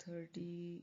37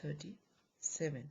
37।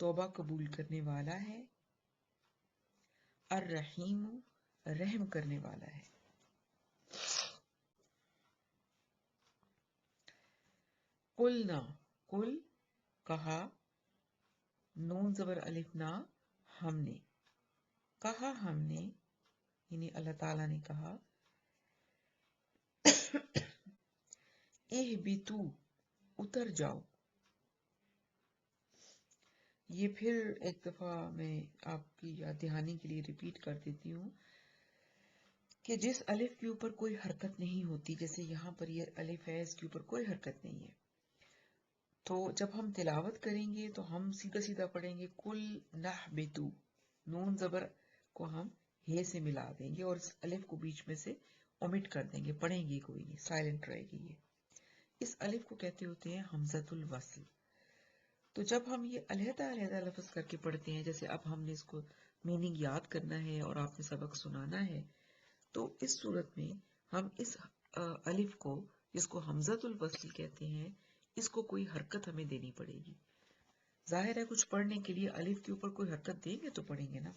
توبہ قبول کرنے والا ہے، الرحیم رحم کرنے والا ہے۔ قلنا قل کہا، نون زبر الف نا ہم نے، کہا ہم نے یعنی اللہ تعالیٰ نے کہا، اہبتو اتر جاؤ۔ یہ پھر ایک دفعہ میں آپ کی یاد دہانی کے لیے ریپیٹ کر دیتی ہوں کہ جس الف کے اوپر کوئی حرکت نہیں ہوتی، جیسے یہاں پر یہ الف ہے، اس کے اوپر کوئی حرکت نہیں ہے، تو جب ہم تلاوت کریں گے تو ہم سیدھا سیدھا پڑھیں گے کل نحبتو، نون زبر کو ہم ہے سے ملا دیں گے اور اس الف کو بیچ میں سے اومٹ کر دیں گے، پڑھیں گے کوئی نہیں، سائلنٹ رہے گی یہ۔ اس الف کو کہتے ہوتے ہیں حمزۃ الوصل۔ تو جب ہم یہ علیحدہ علیحدہ لفظ کر کے پڑھتے ہیں، جیسے اب ہم نے اس کو میننگ یاد کرنا ہے اور آپ نے سبق سنانا ہے، تو اس صورت میں ہم اس الف کو، جس کو حمزۃ الوصل کہتے ہیں، اس کو کوئی حرکت ہمیں دینی پڑے گی۔ ظاہر ہے کچھ پڑھنے کے لیے الف کے اوپر کوئی حرکت دیں گے تو پڑھیں گے نا۔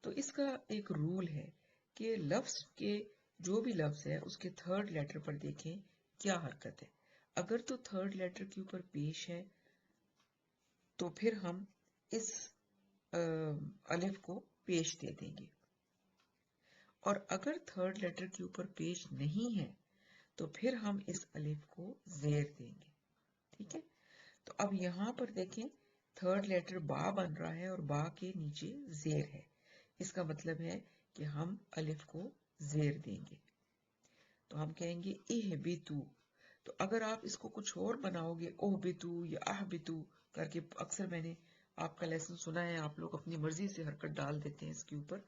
تو اس کا ایک رول ہے کہ لفظ کے جو بھی لفظ ہے اس کے تھرڈ لیٹر پر دیکھیں کیا حرکت ہے۔ اگر تو تھرڈ لیٹر کے اوپر پیش ہے تو پھر ہم اس الف کو پیش دے دیں گے، اور اگر تھرڈ لیٹر کے اوپر پیش نہیں ہے تو پھر ہم اس الف کو زیر دیں گے، ٹھیک ہے۔ تو اب یہاں پر دیکھیں تھرڈ لیٹر با بن رہا ہے اور با کے نیچے زیر ہے، اس کا مطلب ہے کہ ہم الف کو زیر دیں گے، تو ہم کہیں گے اہبتو۔ تو اگر آپ اس کو کچھ اور بناؤ گے اہبتو یا اہبتو کر کے، اکثر میں نے آپ کا لیسن سنا ہے آپ لوگ اپنی مرضی سے حرکت ڈال دیتے ہیں اس کے اوپر،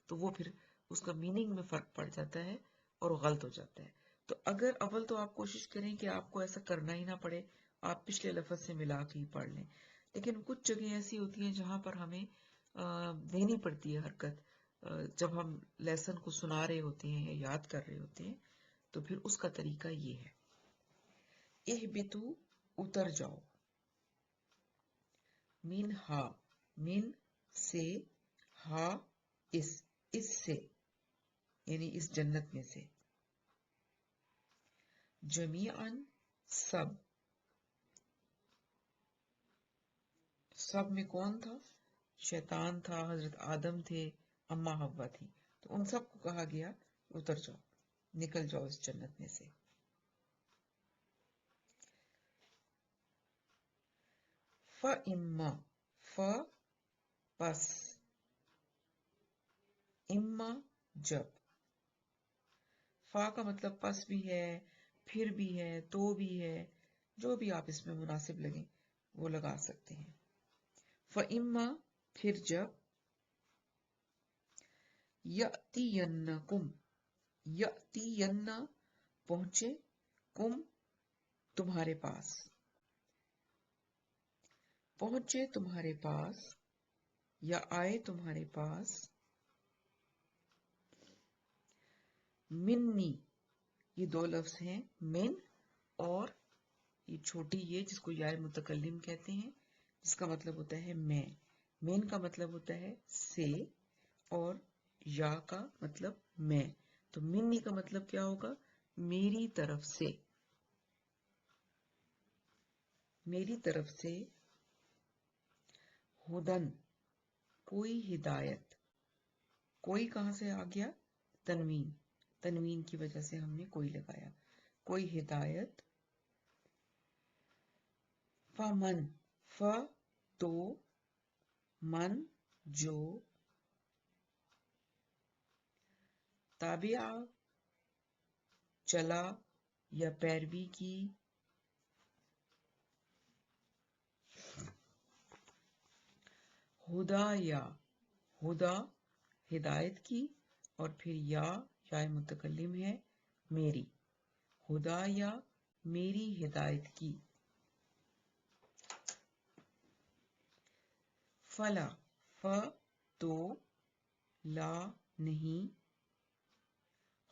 تو وہ پھر اس کا میننگ میں فرق پڑ جاتا ہے اور غلط ہو جاتا ہے۔ تو اگر اول تو آپ کوشش کریں کہ آپ کو ایسا کرنا ہی نہ پڑے، آپ پچھلے لفظ سے ملا کے ہی پڑھ لیں، لیکن کچھ جگہیں ایسی ہوتی ہیں جہاں پر ہمیں دینی پڑتی ہے حرکت، جب ہم لیسن کو سنا رہے ہوتے ہیں یا یاد کر رہے ہوتے ہیں، تو پھر اس کا طریقہ یہ ہے، اہبتو اتر جاؤ، من ہا من سے، ہا اس سے یعنی اس جنت میں سے، جمیعاً سب میں کون تھا؟ شیطان تھا، حضرت آدم تھے، اما حوا تھی، تو ان سب کو کہا گیا اتر جاؤ، نکل جاؤ اس جنت میں سے۔ فَإِمَّا پس، اما جب، فا کا مطلب پس بھی ہے، پھر بھی ہے، تو بھی ہے، جو بھی آپ اس میں مناسب لگیں وہ لگا سکتے ہیں۔ فَإِمَّا پھر جب، یَأْتِیَنَّکُمْ یَأْتِیَنَّ پہنچے، کم تمہارے پاس، پہنچے تمہارے پاس یا آئے تمہارے پاس، منی یہ دو لفظ ہیں، من اور یہ چھوٹی یہ جس کو یا متکلم کہتے ہیں، جس کا مطلب ہوتا ہے میں، من کا مطلب ہوتا ہے سے اور یا کا مطلب میں، تو منی کا مطلب کیا ہوگا؟ میری طرف سے، میری طرف سے، ہدن کوئی ہدایت، کوئی کہاں سے آ گیا؟ تنوین، تنوین کی وجہ سے ہم نے کوئی لگایا، کوئی ہدایت، فمن تو، من جو، تابعہ چلا یا پیروی کی، ہدا یا ہدا ہدایت کی، اور پھر یا متکلم ہے میری، ہدا یا میری ہدایت کی، فلا تو، لا نہیں،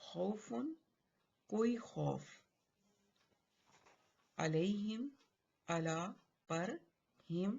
خوفن کوئی خوف، علیہم علی پر، ہم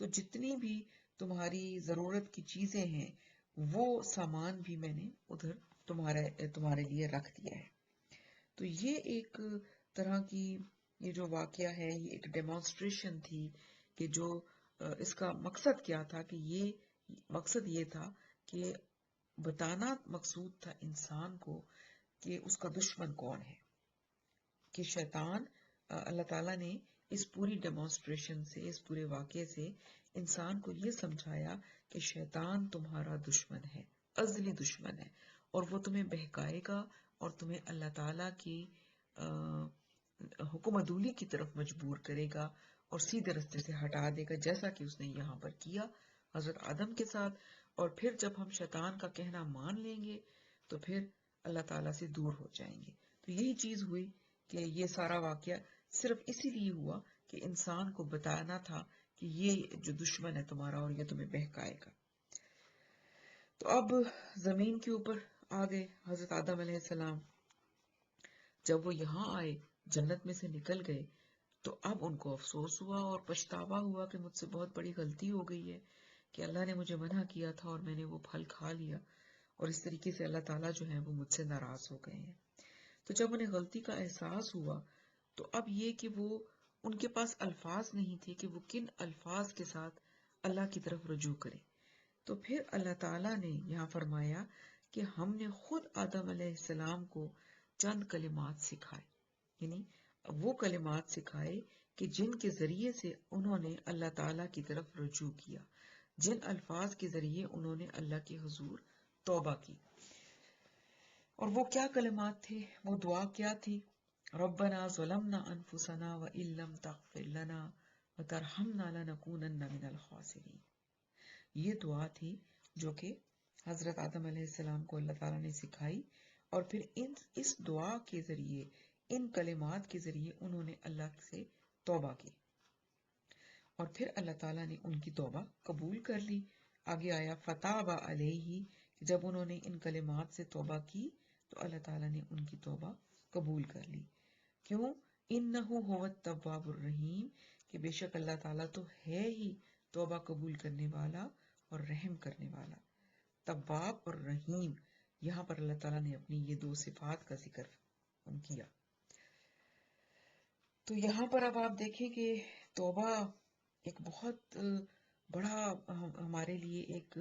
تو جتنی بھی تمہاری ضرورت کی چیزیں ہیں وہ سامان بھی میں نے ادھر تمہارے لیے رکھ دیا ہے. تو یہ ایک طرح کی یہ جو واقعہ ہے یہ ایک ڈیمانسٹریشن تھی کہ جو اس کا مقصد کیا تھا کہ مقصد یہ تھا کہ بتانا مقصود تھا انسان کو کہ اس کا دشمن کون ہے. کہ شیطان اللہ تعالیٰ نے اس پوری ڈیمانسٹریشن سے اس پورے واقعے سے انسان کو یہ سمجھایا کہ شیطان تمہارا دشمن ہے، ازلی دشمن ہے، اور وہ تمہیں بہکائے گا اور تمہیں اللہ تعالیٰ کی حکم عدولی کی طرف مجبور کرے گا اور سیدھے رستے سے ہٹا دے گا، جیسا کہ اس نے یہاں پر کیا حضرت آدم کے ساتھ. اور پھر جب ہم شیطان کا کہنا مان لیں گے تو پھر اللہ تعالیٰ سے دور ہو جائیں گے. تو یہی چیز ہوئی کہ یہ سارا واقعہ صرف اسی لیے ہوا کہ انسان کو بتانا تھا کہ یہ جو دشمن ہے تمہارا اور یہ تمہیں بہکائے گا. تو اب زمین کے اوپر آ گئے حضرت آدم علیہ السلام. جب وہ یہاں آئے، جنت میں سے نکل گئے، تو اب ان کو افسوس ہوا اور پچھتاوا ہوا کہ مجھ سے بہت بڑی غلطی ہو گئی ہے کہ اللہ نے مجھے منع کیا تھا اور میں نے وہ پھل کھا لیا، اور اس طریقے سے اللہ تعالیٰ جو ہے وہ مجھ سے ناراض ہو گئے ہیں. تو جب انہیں غلطی کا احساس ہوا تو اب یہ کہ وہ ان کے پاس الفاظ نہیں تھے کہ وہ کن الفاظ کے ساتھ اللہ کی طرف رجوع کریں. تو پھر اللہ تعالیٰ نے یہاں فرمایا کہ ہم نے خود آدم علیہ السلام کو چند کلمات سکھائے، یعنی وہ کلمات سکھائے کہ جن کے ذریعے سے انہوں نے اللہ تعالیٰ کی طرف رجوع کیا، جن الفاظ کے ذریعے انہوں نے اللہ کے حضور توبہ کی. اور وہ کیا کلمات تھے، وہ دعا کیا تھی؟ ربنا ظلمنا انفسنا وان لم تغفر لنا وترحمنا لنکونن من الخاسرین. یہ دعا تھی جو کہ حضرت آدم علیہ السلام کو اللہ تعالیٰ نے سکھائی، اور پھر اس دعا کے ذریعے، ان کلمات کے ذریعے انہوں نے اللہ سے توبہ کی، اور پھر اللہ تعالیٰ نے ان کی توبہ قبول کر لی. آگے آیا فتاب علیہ، جب انہوں نے ان کلمات سے توبہ کی تو اللہ تعالیٰ نے ان کی توبہ قبول کر لی. کیوں؟ انہ هو التواب الرحیم، کہ بے شک اللہ تعالیٰ تو ہے ہی توبہ قبول کرنے والا اور رحم کرنے والا. تواب اور رحیم، یہاں پر اللہ تعالیٰ نے اپنی یہ دو صفات کا ذکر کیا. تو یہاں پر اب آپ دیکھیں کہ توبہ ایک بہت بڑا ہمارے لیے ایک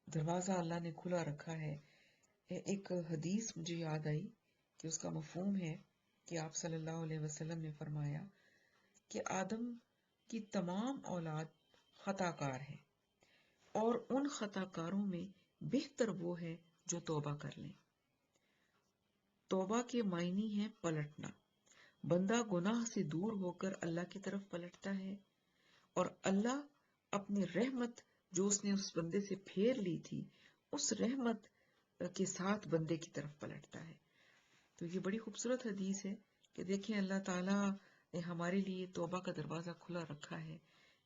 دروازہ اللہ نے کھلا رکھا ہے. ایک حدیث مجھے یاد آئی کہ اس کا مفہوم ہے کہ آپ صلی اللہ علیہ وسلم نے فرمایا کہ آدم کی تمام اولاد خطا کار ہے، اور ان خطا کاروں میں بہتر وہ ہے جو توبہ کر لیں. توبہ کے معنی ہے پلٹنا. بندہ گناہ سے دور ہو کر اللہ کی طرف پلٹتا ہے، اور اللہ اپنی رحمت جو اس نے اس بندے سے پھیر لی تھی، اس رحمت کے ساتھ بندے کی طرف پلٹتا ہے. تو یہ بڑی خوبصورت حدیث ہے کہ دیکھیں اللہ تعالیٰ نے ہمارے لیے توبہ کا دروازہ کھلا رکھا ہے.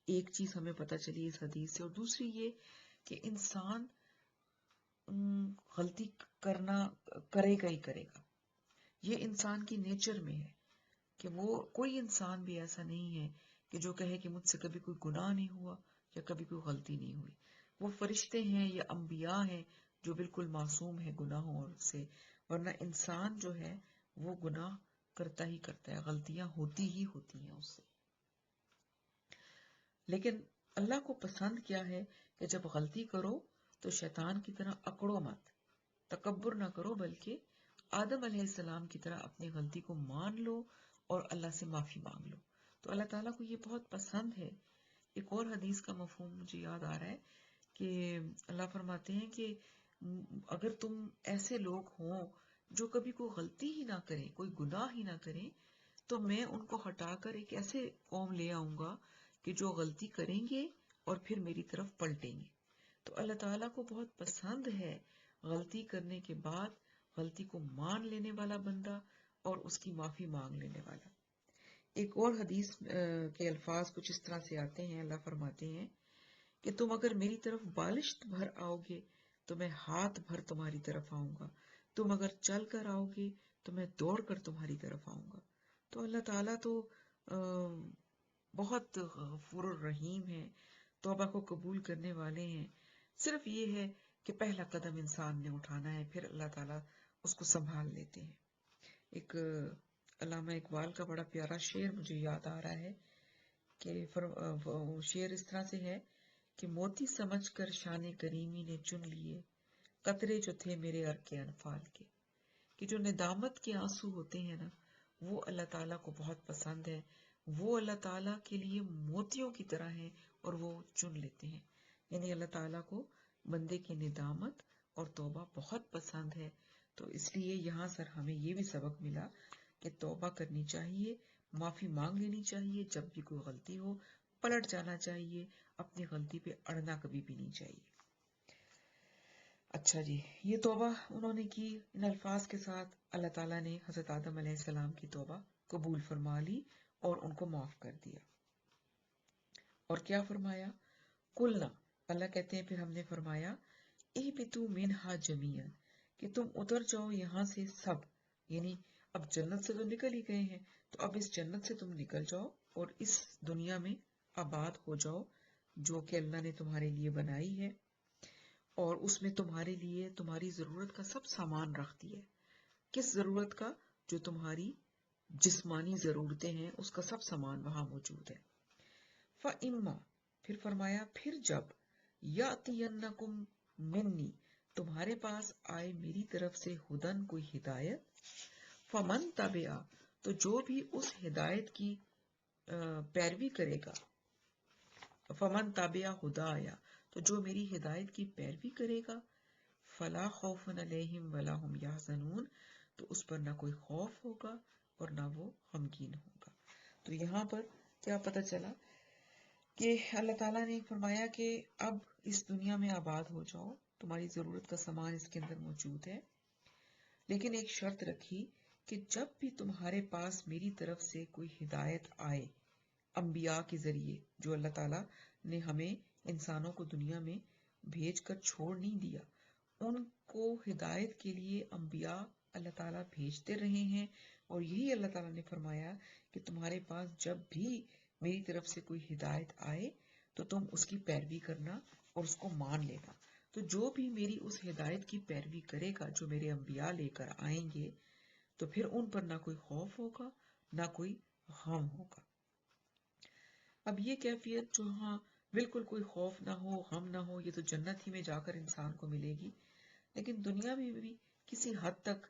ایک چیز ہمیں پتہ چلی اس حدیث سے، اور دوسری یہ کہ انسان غلطی کرے گا ہی کرے گا. یہ انسان کی نیچر میں ہے کہ وہ کوئی انسان بھی ایسا نہیں ہے کہ جو کہے کہ مجھ سے کبھی کوئی گناہ نہیں ہوا یا کبھی کوئی غلطی نہیں ہوئی. وہ فرشتے ہیں یا انبیاء ہیں جو بالکل معصوم ہے گناہوں سے، ورنہ انسان جو ہے وہ گناہ کرتا ہی کرتا ہے، غلطیاں ہوتی ہی ہوتی ہیں اس سے. لیکن اللہ کو پسند کیا ہے کہ جب غلطی کرو تو شیطان کی طرح اکڑو مت، تکبر نہ کرو، بلکہ آدم علیہ السلام کی طرح اپنی غلطی کو مان لو اور اللہ سے معافی مانگ لو. تو اللہ تعالیٰ کو یہ بہت پسند ہے. ایک اور حدیث کا مفہوم مجھے یاد آ رہا ہے کہ اللہ فرماتے ہیں کہ اگر تم ایسے لوگ ہوں جو کبھی کوئی غلطی ہی نہ کریں، کوئی گناہ ہی نہ کریں، تو میں ان کو ہٹا کر ایک ایسے قوم لے آؤں گا کہ جو غلطی کریں گے اور پھر میری طرف پلٹیں گے. تو اللہ تعالیٰ کو بہت پسند ہے غلطی کرنے کے بعد غلطی کو مان لینے والا بندہ اور اس کی معافی مانگ لینے والا. ایک اور حدیث کے الفاظ کچھ اس طرح سے آتے ہیں، اللہ فرماتے ہیں کہ تم اگر میری طرف بالشت بھر آؤ گے تو میں ہاتھ بھر تمہاری طرف آؤں گا، تم اگر چل کر آؤ گے تو میں دوڑ کر تمہاری طرف آؤں گا. تو اللہ تعالیٰ تو بہت غفور الرحیم ہیں، توبہ کو قبول کرنے والے ہیں. صرف یہ ہے کہ پہلا قدم انسان نے اٹھانا ہے، پھر اللہ تعالیٰ اس کو سنبھال لیتے ہیں. ایک علامہ اقبال کا بڑا پیارا شعر مجھے یاد آ رہا ہے کہ شعر اس طرح سے ہے کہ موتی سمجھ کر شان کریمی نے چن لیے قطرے جو تھے میرے ارک انفال کے. کہ جو ندامت کے آنسو ہوتے ہیں نا، وہ اللہ تعالیٰ کو بہت پسند ہے، وہ اللہ تعالیٰ کے لیے موتیوں کی طرح ہیں اور وہ چن لیتے ہیں. یعنی اللہ تعالیٰ کو بندے کی ندامت اور توبہ بہت پسند ہے. تو اس لیے یہاں سر ہمیں یہ بھی سبق ملا کہ توبہ کرنی چاہیے، معافی مانگ لینی چاہیے، جب بھی کوئی غلطی ہو پلٹ جانا چاہیے، اپنی غلطی پہ اڑنا کبھی بھی نہیں چاہیے. اچھا جی، یہ توبہ انہوں نے کی. ان الفاظ کے ساتھ اللہ تعالیٰ نے حضرت آدم علیہ السلام کی توبہ قبول فرما لی اور ان کو معاف کر دیا. اور کیا فرمایا؟ قلنا، اللہ کہتے ہیں پھر ہم نے فرمایا اہبطوا منہا جمیعا، کہ تم اتر جاؤ یہاں سے سب. یعنی اب جنت سے تو نکل ہی گئے ہیں، تو اب اس جنت سے تم نکل جاؤ اور اس دنیا میں آباد ہو جاؤ جو کہ اللہ نے تمہارے لیے بنائی ہے، اور اس میں تمہارے لیے تمہاری ضرورت کا سب سامان رکھ دیا ہے. کس ضرورت کا؟ جو تمہاری جسمانی ضرورتیں ہیں اس کا سب سامان وہاں موجود ہے. فَإِمَّا، پھر فرمایا پھر جب یَأْتِیَنَّکُم مِّنِّی، تمہارے پاس آئے میری طرف سے ہدن کوئی ہدایت، فَمَن تَبِعَ، تو جو بھی اس ہدایت کی پیروی کرے گا، فَمَن تَبِعَ ہدایا، تو جو میری ہدایت کی پیروی کرے گا، فَلَا خَوْفٌ عَلَيْهِمْ وَلَا هُمْ يَحْزَنُونَ، تو اس پر نہ کوئی خوف ہوگا اور نہ وہ غمگین ہوگا. تو یہاں پر کیا پتہ چلا کہ اللہ تعالیٰ نے فرمایا کہ اب اس دنیا میں آباد ہو جاؤ، تمہاری ضرورت کا سامان اس کے اندر موجود ہے، لیکن ایک شرط رکھی کہ جب بھی تمہارے پاس میری طرف سے کوئی ہدایت آئے انبیاء کے ذریعے، جو اللہ تعالیٰ نے ہمیں انسانوں کو دنیا میں بھیج کر چھوڑ نہیں دیا، ان کو ہدایت کے لیے انبیاء اللہ تعالیٰ بھیجتے رہے ہیں. اور یہی اللہ تعالیٰ نے فرمایا کہ تمہارے پاس جب بھی میری طرف سے کوئی ہدایت آئے تو تم اس کی پیروی کرنا اور اس کو مان لینا. تو جو بھی میری اس ہدایت کی پیروی کرے گا جو میرے انبیاء لے کر آئیں گے، تو پھر ان پر نہ کوئی خوف ہوگا نہ کوئی غم ہوگا. اب یہ کیفیت جو ہاں بالکل کوئی خوف نہ ہو، غم نہ ہو، یہ تو جنت ہی میں جا کر انسان کو ملے گی. لیکن دنیا میں بھی کسی حد تک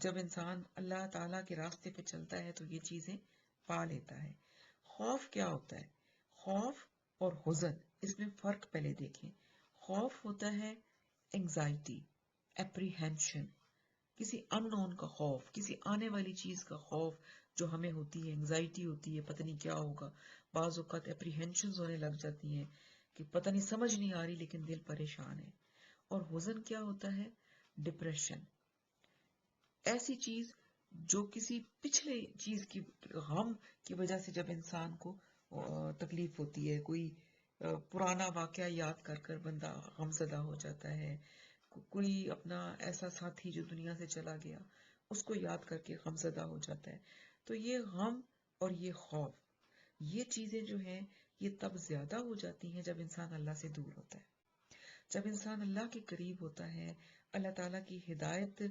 جب انسان اللہ تعالیٰ کے راستے پہ چلتا ہے تو یہ چیزیں پا لیتا ہے. خوف کیا ہوتا ہے؟ خوف اور حزن، اس میں فرق پہلے دیکھیں. خوف ہوتا ہے انگزائٹی، اپریہینشن، کسی ان نون کا خوف، کسی آنے والی چیز کا خوف جو ہمیں ہوتی ہے، انگزائٹی ہوتی ہے، پتہ نہیں کیا ہوگا. بعض اوقات اپریہینشنز ہونے لگ جاتی ہیں کہ پتہ نہیں، سمجھ نہیں آ رہی لیکن دل پریشان ہے. اور حزن کیا ہوتا ہے؟ ڈپریشن، ایسی چیز جو کسی پچھلے چیز کی غم کی وجہ سے جب انسان کو تکلیف ہوتی ہے، کوئی پرانا واقعہ یاد کر کر بندہ غمزدہ ہو جاتا ہے، کوئی اپنا ایسا ساتھی جو دنیا سے چلا گیا اس کو یاد کر کے غمزدہ ہو جاتا ہے. تو یہ غم اور یہ خوف، یہ چیزیں جو ہیں یہ تب زیادہ ہو جاتی ہیں جب انسان اللہ سے دور ہوتا ہے. جب انسان اللہ کے قریب ہوتا ہے، اللہ تعالیٰ کی ہدایت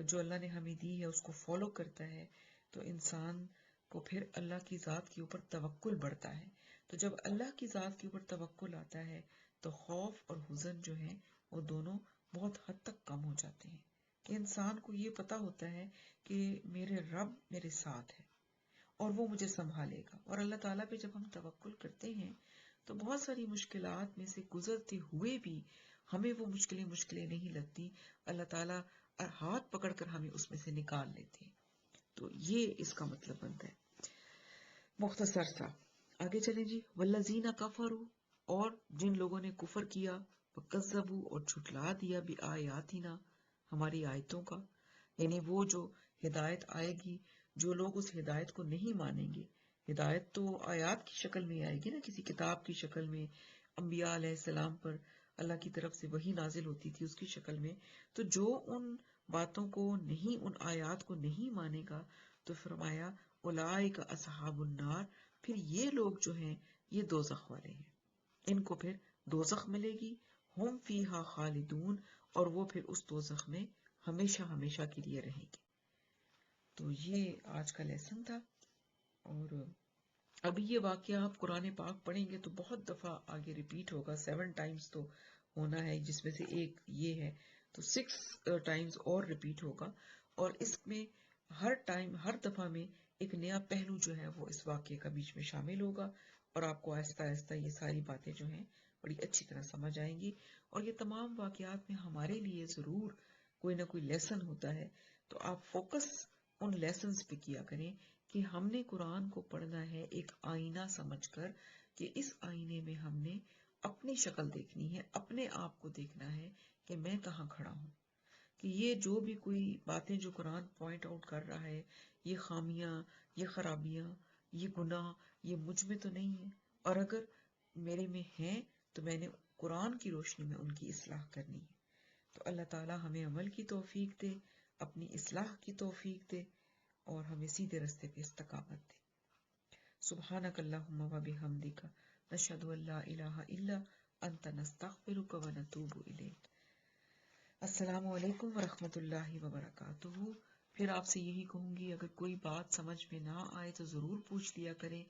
جو اللہ نے ہمیں دی ہے اس کو فالو کرتا ہے، تو انسان کو پھر اللہ کی ذات کے اوپر توکل بڑھتا ہے. تو جب اللہ کی ذات کے اوپر توکل آتا ہے تو خوف اور حزن جو ہیں وہ دونوں بہت حد تک کم ہو جاتے ہیں. کہ انسان کو یہ پتا ہوتا ہے کہ میرے رب میرے ساتھ ہے اور وہ مجھے سنبھالے گا. اور اللہ تعالیٰ پہ جب ہم توکل کرتے ہیں تو بہت ساری مشکلات میں سے گزرتے ہوئے بھی ہمیں وہ مشکلیں نہیں لگتی. اللہ تعالیٰ ہاتھ پکڑ کر ہمیں اس میں سے نکال لیتے ہیں. تو یہ اس کا مطلب بنتا ہے. مختصر سا آگے چلیں جی. والذین کفروا، اور جن لوگوں نے کفر کیا، وکذبوا، اور جھٹلا دیا، بآیاتنا، ہماری آیتوں کا. یعنی وہ جو ہدایت آئے گی، جو لوگ اس ہدایت کو نہیں مانیں گے، ہدایت تو آیات کی شکل میں آئے گی نا، کسی کتاب کی شکل میں، انبیاء علیہ السلام پر اللہ کی طرف سے وحی نازل ہوتی تھی اس کی شکل میں. تو جو ان باتوں کو نہیں، ان آیات کو نہیں مانے گا، تو فرمایا اولئک اصحاب النار، پھر یہ لوگ جو ہیں یہ دوزخ والے ہیں، ان کو پھر دوزخ ملے گی، ہم فیہا خالدون، اور وہ پھر اس دوزخ میں ہمیشہ ہمیشہ کے لیے رہیں گے۔ تو یہ آج کا لیسن تھا، اور ابھی یہ واقعہ آپ قرآن پاک پڑھیں گے تو بہت دفعہ آگے ریپیٹ ہوگا، 7 ٹائمز تو ہونا ہے، جس میں سے ایک یہ ہے، تو 6 ٹائمز اور ریپیٹ ہوگا، اور اس میں ہر ٹائم ہر دفعہ میں ایک نیا پہلو جو ہے وہ اس واقعے کا بیچ میں شامل ہوگا، اور آپ کو آہستہ آہستہ یہ ساری باتیں جو ہیں بڑی اچھی طرح سمجھ آئیں گی، اور یہ تمام واقعات میں ہمارے لیے ضرور کوئی نہ کوئی لیسن ہوتا ہے۔ تو آپ فوکس ان لیسنز پہ کیا کریں کہ ہم نے قرآن کو پڑھنا ہے ایک آئینہ سمجھ کر، کہ اس آئینے میں ہم نے اپنی شکل دیکھنی ہے، اپنے آپ کو دیکھنا ہے کہ میں کہاں کھڑا ہوں، کہ یہ جو بھی کوئی باتیں جو قرآن پوائنٹ آؤٹ کر رہا ہے، یہ خامیاں، یہ خرابیاں، یہ گناہ، یہ مجھ میں تو نہیں ہے، اور اگر میرے میں ہیں تو میں نے قرآن کی روشنی میں ان کی اصلاح کرنی ہے۔ تو اللہ تعالی ہمیں عمل کی توفیق دے، اپنی اصلاح کی توفیق دے، اور ہمیں سیدھے رستے پہ استقامت دے۔ سبحانک اللہم و بحمدک، نشہد ان لا الہ الا انت، نستغفرک و نتوب الیک۔ السلام علیکم ورحمۃ اللہ وبرکاتہ۔ پھر آپ سے یہی کہوں گی، اگر کوئی بات سمجھ میں نہ آئے تو ضرور پوچھ لیا کریں،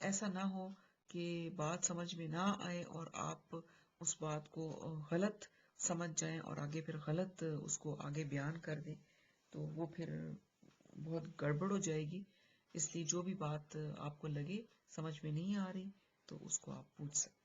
ایسا نہ ہو کہ بات سمجھ میں نہ آئے اور آپ اس بات کو غلط سمجھ جائیں اور آگے پھر غلط اس کو آگے بیان کر دیں، تو وہ پھر بہت گڑبڑ ہو جائے گی۔ اس لیے جو بھی بات آپ کو لگے سمجھ میں نہیں آ رہی تو اس کو آپ پوچھ سکتے۔